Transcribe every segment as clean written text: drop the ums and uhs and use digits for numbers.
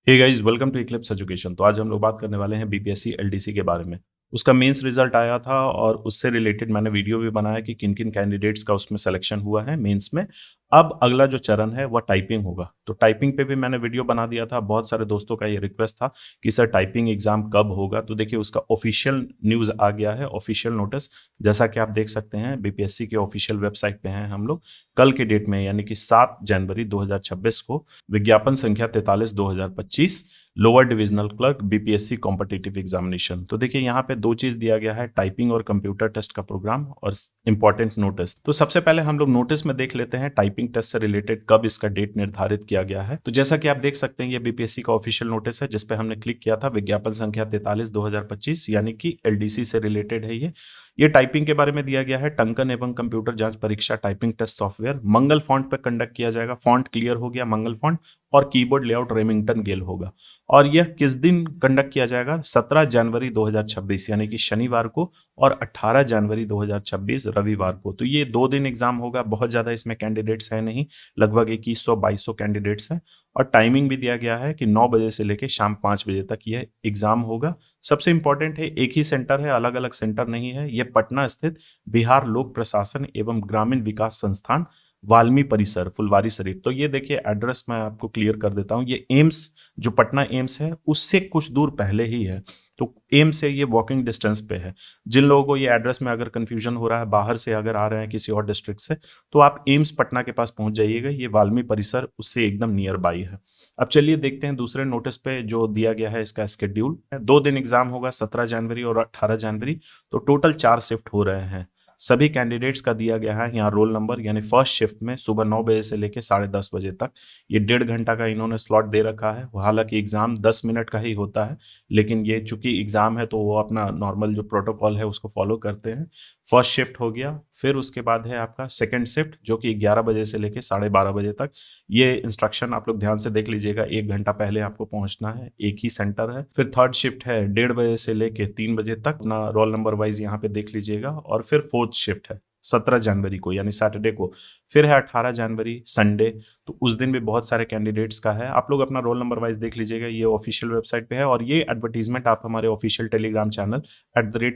Hey guys, welcome to eclipse education. तो आज हम लोग बात करने वाले हैं बीपीएससी एलडीसी के बारे में। उसका मेंस रिजल्ट आया था और उससे रिलेटेड मैंने वीडियो भी बनाया कि किन किन कैंडिडेट्स का उसमें सिलेक्शन हुआ है मेंस में। अब अगला जो चरण है वह टाइपिंग होगा। तो टाइपिंग पे भी मैंने वीडियो बना दिया था। बहुत सारे दोस्तों का ये रिक्वेस्ट था कि सर टाइपिंग एग्जाम कब होगा। तो देखिए उसका ऑफिशियल न्यूज़ आ गया है, ऑफिशियल नोटिस। जैसा कि आप देख सकते हैं बीपीएससी के ऑफिशियल वेबसाइट पे हैं हम लोग। कल के डेट में यानी कि 7 जनवरी 2026 को विज्ञापन संख्या 43/2025 lower divisional clerk BPSC competitive examination. तो देखिए यहाँ पे दो चीज दिया गया है, टाइपिंग और कंप्यूटर टेस्ट का प्रोग्राम और इंपॉर्टेंट नोटिस। तो सबसे पहले हम लोग नोटिस में देख लेते हैं टाइपिंग टेस्ट से रिलेटेड कब इसका डेट निर्धारित किया गया है। तो जैसा कि आप देख सकते हैं ये बीपीएससी का ऑफिशियल नोटिस है जिसपे हमने क्लिक किया था। विज्ञापन संख्या 43/2025 यानी कि एलडीसी से रिलेटेड है ये टाइपिंग के बारे में दिया गया है। टंकन एवं कंप्यूटर जांच परीक्षा टाइपिंग टेस्ट सॉफ्टवेयर मंगल फॉन्ट पर कंडक्ट किया जाएगा। फॉन्ट क्लियर हो गया मंगल फॉन्ट और कीबोर्ड लेआउट रेमिंगटन गेल होगा। और यह किस दिन कंडक्ट किया जाएगा? 17 जनवरी 2026 यानी कि शनिवार को और 18 जनवरी 2026 रविवार को। तो ये 2 दिन एग्जाम होगा। बहुत ज्यादा इसमें कैंडिडेट्स है नहीं, लगभग 2100-2200 कैंडिडेट्स हैं। और टाइमिंग भी दिया गया है कि 9 बजे से लेकर शाम 5 बजे तक यह एग्जाम होगा। सबसे इंपॉर्टेंट है एक ही सेंटर है, अलग अलग सेंटर नहीं है। यह पटना स्थित बिहार लोक प्रशासन एवं ग्रामीण विकास संस्थान वाल्मी परिसर फुलवारी शरीफ। तो ये देखिए एड्रेस मैं आपको क्लियर कर देता हूँ। ये एम्स जो पटना एम्स है उससे कुछ दूर पहले ही है। तो एम्स से ये वॉकिंग डिस्टेंस पे है। जिन लोगों को ये एड्रेस में अगर कंफ्यूजन हो रहा है, बाहर से अगर आ रहे हैं किसी और डिस्ट्रिक्ट से, तो आप एम्स पटना के पास पहुंच जाइएगा। ये वाल्मी परिसर उससे एकदम नियर बाई है। अब चलिए देखते हैं दूसरे नोटिस पे जो दिया गया है इसका स्केड्यूल। 2 दिन एग्जाम होगा, 17 जनवरी और 18 जनवरी। तो टोटल 4 शिफ्ट हो रहे हैं। सभी कैंडिडेट्स का दिया गया है यहाँ रोल नंबर, यानी फर्स्ट शिफ्ट में सुबह 9 बजे से लेकर 10:30 बजे तक। ये 1.5 घंटा का इन्होंने स्लॉट दे रखा है। हालांकि एग्जाम 10 मिनट का ही होता है, लेकिन ये चूंकि एग्जाम है तो वो अपना नॉर्मल जो प्रोटोकॉल है उसको फॉलो करते हैं। फर्स्ट शिफ्ट हो गया। फिर उसके बाद है आपका सेकेंड शिफ्ट जो कि 11 बजे से लेकर 12:30 बजे तक। ये इंस्ट्रक्शन आप लोग ध्यान से देख लीजिएगा, 1 घंटा पहले आपको पहुंचना है, एक ही सेंटर है। फिर थर्ड शिफ्ट है 1:30 बजे से लेकर 3 बजे तक। अपना रोल नंबर वाइज यहाँ पे देख लीजिएगा। और फिर फोर्थ शिफ्ट है 17 जनवरी को यानी सैटरडे को। फिर है 18 जनवरी संडे। तो उस दिन भी बहुत सारे कैंडिडेट्स का है। आप लोग अपना रोल नंबर वाइज देख लीजिएगा, ये ऑफिशियल वेबसाइट पे है। और ये एडवर्टीजमेंट आप हमारे official Telegram channel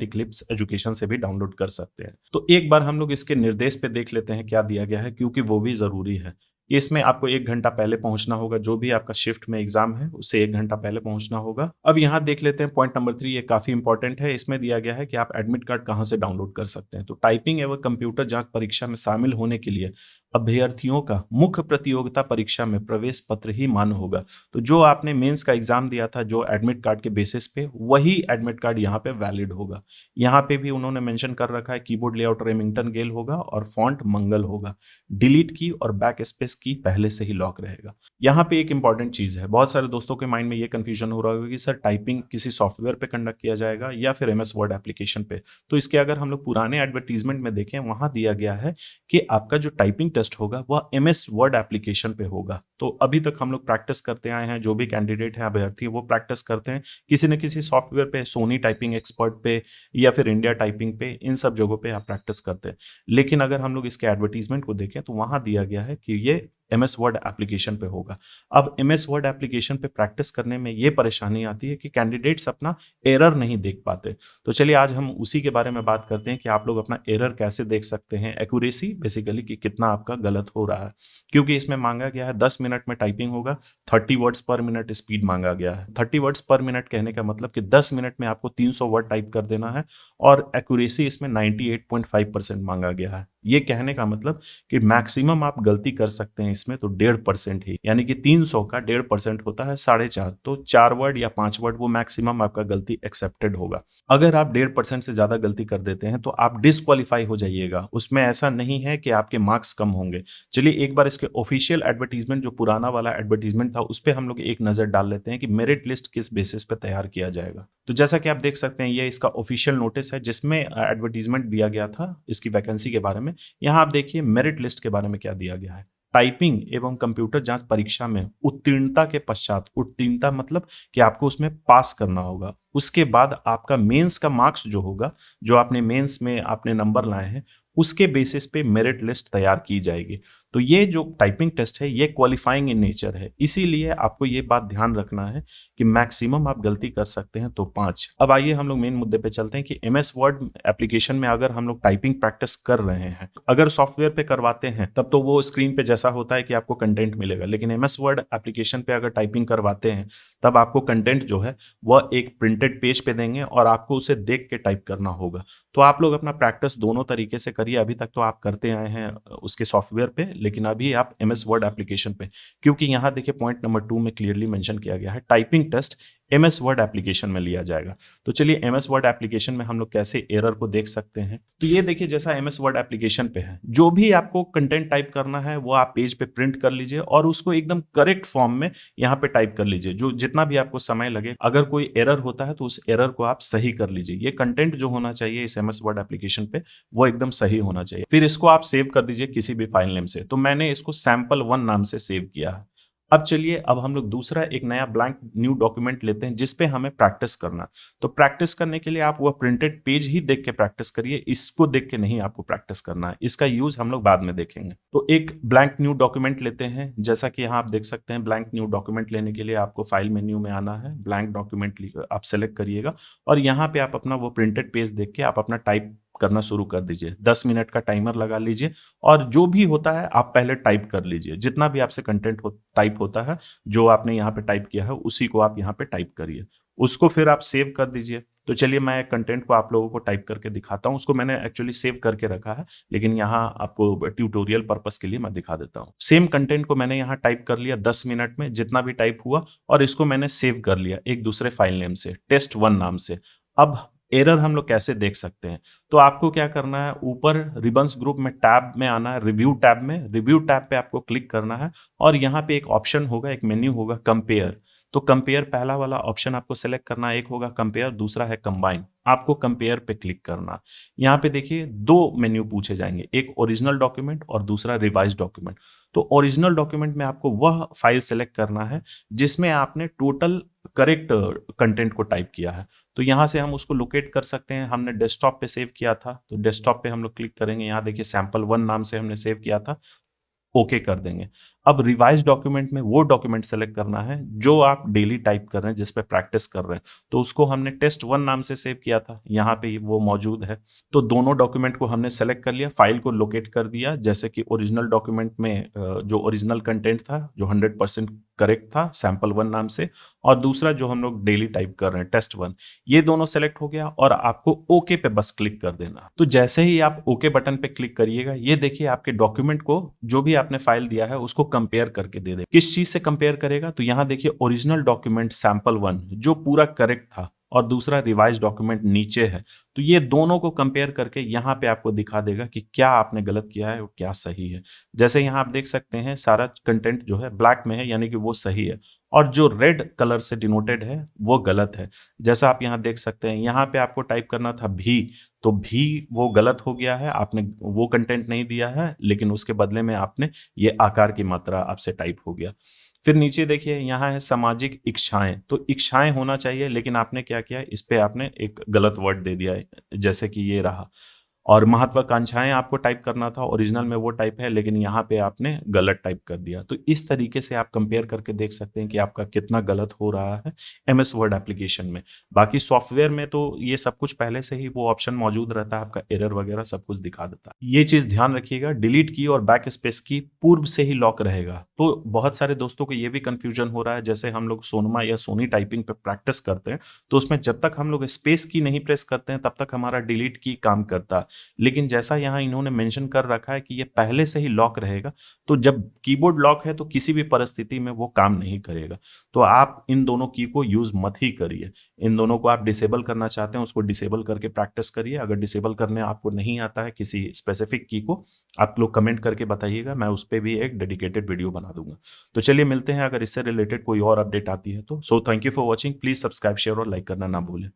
@Eclipse education से भी डाउनलोड कर सकते हैं। तो एक बार हम लोग इसके निर्देश पे देख लेते हैं क्या दिया गया है, क्योंकि वो भी जरूरी है। इसमें आपको 1 घंटा पहले पहुंचना होगा। जो भी आपका शिफ्ट में एग्जाम है उससे 1 घंटा पहले पहुंचना होगा। अब यहाँ देख लेते हैं पॉइंट नंबर 3, ये काफी इंपॉर्टेंट है। इसमें दिया गया है कि आप एडमिट कार्ड कहाँ से डाउनलोड कर सकते हैं। तो टाइपिंग एवं कंप्यूटर जांच परीक्षा में शामिल होने के लिए अभ्यर्थियों का मुख्य प्रतियोगिता परीक्षा में प्रवेश पत्र ही मान्य होगा। तो जो आपने मेंस का एग्जाम दिया था जो एडमिट कार्ड के बेसिस पे, वही एडमिट कार्ड यहाँ पे वैलिड होगा। यहाँ पे भी उन्होंने मेंशन कर रखा है कीबोर्ड लेआउट रेमिंगटन गेल होगा और फॉन्ट मंगल होगा। डिलीट की और बैक स्पेस की पहले से ही लॉक रहेगा। यहाँ पे एक इंपॉर्टेंट चीज है, बहुत सारे दोस्तों के माइंड में ये कंफ्यूजन हो रहा होगा कि सर टाइपिंग किसी सॉफ्टवेयर पे कंडक्ट किया जाएगा या फिर एमएस वर्ड एप्लीकेशन पे। तो इसके अगर हम लोग पुराने एडवर्टीजमेंट में देखें, वहां दिया गया है कि आपका जो टाइपिंग टेस्ट होगा वह एमएस वर्ड एप्लीकेशन पे होगा। तो अभी तक हम लोग प्रैक्टिस करते आए हैं, जो भी कैंडिडेट है अभ्यर्थी वो प्रैक्टिस करते हैं किसी न किसी सॉफ्टवेयर पे, सोनी टाइपिंग एक्सपर्ट पे या फिर इंडिया टाइपिंग पे, इन सब जगहों पे आप प्रैक्टिस करते हैं। लेकिन अगर हम लोग इसके एडवर्टीजमेंट को देखें तो वहां दिया गया है कि ये एमएस वर्ड एप्लीकेशन पे होगा। अब एमएस वर्ड एप्लीकेशन पे प्रैक्टिस करने में ये परेशानी आती है कि कैंडिडेट्स अपना एरर नहीं देख पाते। तो चलिए आज हम उसी के बारे में बात करते हैं कि आप लोग अपना एरर कैसे देख सकते हैं, एक्यूरेसी बेसिकली कि कितना आपका गलत हो रहा है। क्योंकि इसमें मांगा गया है 10 मिनट में टाइपिंग होगा, 30 वर्ड्स पर मिनट स्पीड मांगा गया है। 30 वर्ड्स पर मिनट कहने का मतलब कि 10 मिनट में आपको 300 वर्ड टाइप कर देना है। और एक्यूरेसी इसमें 98.5% मांगा गया है। ये कहने का मतलब कि मैक्सिमम आप गलती कर सकते हैं इसमें तो 1.5% ही, यानी कि 300 का 1.5% होता है 4.5। तो 4 वर्ड या 5 वर्ड वो मैक्सिमम आपका गलती एक्सेप्टेड होगा। अगर आप 1.5% से ज्यादा गलती कर देते हैं तो आप डिस्क्वालीफाई हो जाइएगा। उसमें ऐसा नहीं है कि आपके मार्क्स कम होंगे। चलिए एक बार इसके ऑफिशियल एडवर्टीजमेंट, जो पुराना वाला एडवर्टीजमेंट था, उस पर हम लोग एक नजर डाल लेते हैं कि मेरिट लिस्ट किस बेसिस पे तैयार किया जाएगा। तो जैसा कि आप देख सकते हैं ये इसका ऑफिशियल नोटिस है जिसमें एडवर्टीजमेंट दिया गया था इसकी वैकेंसी के बारे में। यहाँ आप देखिए मेरिट लिस्ट के बारे में क्या दिया गया है। टाइपिंग एवं कंप्यूटर जांच परीक्षा में उत्तीर्णता के पश्चात, उत्तीर्णता मतलब कि आपको उसमें पास करना होगा, उसके बाद आपका मेंस का मार्क्स जो होगा, जो आपने मेंस में आपने नंबर लाए हैं, उसके बेसिस पे मेरिट लिस्ट तैयार की जाएगी। तो ये जो टाइपिंग टेस्ट है ये क्वालिफाइंग इन नेचर है, इसीलिए आपको ये बात ध्यान रखना है कि मैक्सिमम आप गलती कर सकते हैं तो 5। अब आइए हम लोग मेन मुद्दे पे चलते हैं कि एमएस वर्ड एप्लीकेशन में अगर हम लोग टाइपिंग प्रैक्टिस कर रहे हैं, अगर सॉफ्टवेयर पे करवाते हैं तब तो वो स्क्रीन पे जैसा होता है कि आपको कंटेंट मिलेगा, लेकिन एमएस वर्ड एप्लीकेशन पे अगर टाइपिंग करवाते हैं तब आपको कंटेंट जो है वह एक प्रिंटेड पेज पे देंगे और आपको उसे देख के टाइप करना होगा। तो आप लोग अपना प्रैक्टिस दोनों तरीके से करिए। अभी तक तो आप करते आए हैं उसके सॉफ्टवेयर पे, लेकिन अभी आप एमएस वर्ड एप्लीकेशन पे, क्योंकि यहाँ देखिए पॉइंट नंबर 2 में क्लियरली मेंशन किया गया है typing test MS Word application में लिया जाएगा। तो चलिए एमएस वर्ड एप्लीकेशन में हम लोग कैसे एरर को देख सकते हैं। तो ये देखिए जैसा एमएस वर्ड एप्लीकेशन पे है, जो भी आपको कंटेंट टाइप करना है वो आप पेज पे प्रिंट कर लीजिए और उसको एकदम करेक्ट फॉर्म में यहाँ पे टाइप कर लीजिए, जो जितना भी आपको समय लगे। अगर कोई एरर होता है तो उस एरर को आप सही कर लीजिए। ये कंटेंट जो होना चाहिए इस एमएस वर्ड एप्लीकेशन पे वो एकदम सही होना चाहिए। फिर इसको आप सेव कर दीजिए किसी भी फाइल नेम से। तो मैंने इसको sample1 नाम से सेव किया है। अब चलिए अब हम लोग दूसरा एक नया ब्लैंक न्यू डॉक्यूमेंट लेते हैं जिसपे हमें प्रैक्टिस करना। तो प्रैक्टिस करने के लिए आप वह प्रिंटेड पेज ही देख के प्रैक्टिस करिए, इसको देख के नहीं आपको प्रैक्टिस करना है। इसका यूज हम लोग बाद में देखेंगे। तो एक ब्लैंक न्यू डॉक्यूमेंट लेते हैं, जैसा कि यहाँ आप देख सकते हैं। ब्लैंक न्यू डॉक्यूमेंट लेने के लिए आपको फाइल मेन्यू में आना है, ब्लैंक डॉक्यूमेंट आप सेलेक्ट करिएगा और यहाँ पे आप अपना वो प्रिंटेड पेज देख के आप अपना टाइप करना शुरू कर दीजिए। 10 मिनट का टाइमर लगा लीजिए और जो भी होता है आप पहले टाइप कर लीजिए। जितना भी आपसे कंटेंट टाइप होता है, जो आपने यहाँ पे टाइप किया है उसी को आप यहाँ पे टाइप करिए, उसको फिर आप सेव कर दीजिए। तो चलिए मैं कंटेंट को आप लोगों को टाइप करके दिखाता हूँ। उसको मैंने एक्चुअली सेव करके रखा है, लेकिन यहाँ आपको ट्यूटोरियल पर्पस के लिए मैं दिखा देता हूँ। सेम कंटेंट को मैंने यहाँ टाइप कर लिया 10 मिनट में, जितना भी टाइप हुआ, और इसको मैंने सेव कर लिया एक दूसरे फाइल नेम से, test1 नाम से। अब एरर हम लोग कैसे देख सकते हैं? तो आपको क्या करना है, ऊपर रिबन्स ग्रुप में टैब में आना है, रिव्यू टैब में। रिव्यू टैब पे आपको क्लिक करना है और यहाँ पे एक ऑप्शन होगा, एक मेन्यू होगा कंपेयर। तो कंपेयर पहला वाला ऑप्शन आपको सेलेक्ट करना है। एक होगा कंपेयर, दूसरा है कंबाइन। आपको कंपेयर पे क्लिक करना। यहाँ पे देखिए 2 मेन्यू पूछे जाएंगे, एक ओरिजिनल डॉक्यूमेंट और दूसरा रिवाइज डॉक्यूमेंट। तो ओरिजिनल डॉक्यूमेंट में आपको वह फाइल सेलेक्ट करना है जिसमें आपने टोटल करेक्ट कंटेंट को टाइप किया है। तो यहाँ से हम उसको लोकेट कर सकते हैं। हमने डेस्कटॉप पे सेव किया था, तो डेस्कटॉप पे हम लोग क्लिक करेंगे। यहाँ देखिए sample1 नाम से हमने सेव किया था, ओके कर देंगे। अब रिवाइज डॉक्यूमेंट में वो डॉक्यूमेंट सेलेक्ट करना है जो आप डेली टाइप कर रहे हैं, जिस पे प्रैक्टिस कर रहे हैं। तो उसको हमने test1 नाम से सेव किया था, यहाँ पे वो मौजूद है। तो दोनों डॉक्यूमेंट को हमने सेलेक्ट कर लिया, फाइल को लोकेट कर दिया। जैसे कि ओरिजिनल डॉक्यूमेंट में जो ओरिजिनल कंटेंट था, जो 100% करेक्ट था, sample1 नाम से, और दूसरा जो हम लोग डेली टाइप कर रहे हैं test1, ये दोनों सेलेक्ट हो गया और आपको ओके पे बस क्लिक कर देना। तो जैसे ही आप ओके बटन पे क्लिक करिएगा, ये देखिए आपके डॉक्यूमेंट को, जो भी आपने फाइल दिया है उसको कंपेयर करके दे दे। किस चीज से कंपेयर करेगा? तो यहाँ देखिए ओरिजिनल डॉक्यूमेंट sample1 जो पूरा करेक्ट था और दूसरा रिवाइज डॉक्यूमेंट नीचे है। तो ये दोनों को कंपेयर करके यहाँ पे आपको दिखा देगा कि क्या आपने गलत किया है और क्या सही है। जैसे यहाँ आप देख सकते हैं सारा कंटेंट जो है ब्लैक में है, यानी कि वो सही है, और जो रेड कलर से डिनोटेड है वो गलत है। जैसा आप यहाँ देख सकते हैं, यहाँ पे आपको टाइप करना था भी, तो भी वो गलत हो गया है। आपने वो कंटेंट नहीं दिया है, लेकिन उसके बदले में आपने ये आकार की मात्रा आपसे टाइप हो गया। फिर नीचे देखिए यहाँ है सामाजिक इच्छाएं। तो इच्छाएं होना चाहिए, लेकिन आपने क्या किया, इस पे आपने एक गलत वर्ड दे दिया है, जैसे कि ये रहा। और महत्वाकांक्षाएं आपको टाइप करना था, ओरिजिनल में वो टाइप है, लेकिन यहाँ पे आपने गलत टाइप कर दिया। तो इस तरीके से आप कंपेयर करके देख सकते हैं कि आपका कितना गलत हो रहा है एमएस वर्ड एप्लीकेशन में। बाकी सॉफ्टवेयर में तो ये सब कुछ पहले से ही वो ऑप्शन मौजूद रहता है, आपका एरर वगैरह सब कुछ दिखा देता है। ये चीज ध्यान रखिएगा, डिलीट की और बैक स्पेस की पूर्व से ही लॉक रहेगा। तो बहुत सारे दोस्तों को ये भी कंफ्यूजन हो रहा है, जैसे हम लोग सोनमा या सोनी टाइपिंग पे प्रैक्टिस करते हैं, तो उसमें जब तक हम लोग स्पेस की नहीं प्रेस करते हैं तब तक हमारा डिलीट की काम करता है। लेकिन जैसा यहाँ इन्होंने मेंशन कर रखा है कि ये पहले से ही लॉक रहेगा, तो जब कीबोर्ड लॉक है तो किसी भी परिस्थिति में वो काम नहीं करेगा। तो आप इन दोनों की को यूज मत ही करिए। इन दोनों को आप डिसेबल करना चाहते हैं, उसको डिसेबल करके प्रैक्टिस करिए। अगर डिसेबल करने आपको नहीं आता है किसी स्पेसिफिक की को, आप लोग कमेंट करके बताइएगा, मैं उस पर भी एक डेडिकेटेड वीडियो बना दूंगा। तो चलिए मिलते हैं अगर इससे रिलेटेड कोई और अपडेट आती है तो। So thank you for watching, please subscribe, share और लाइक करना ना भूलें।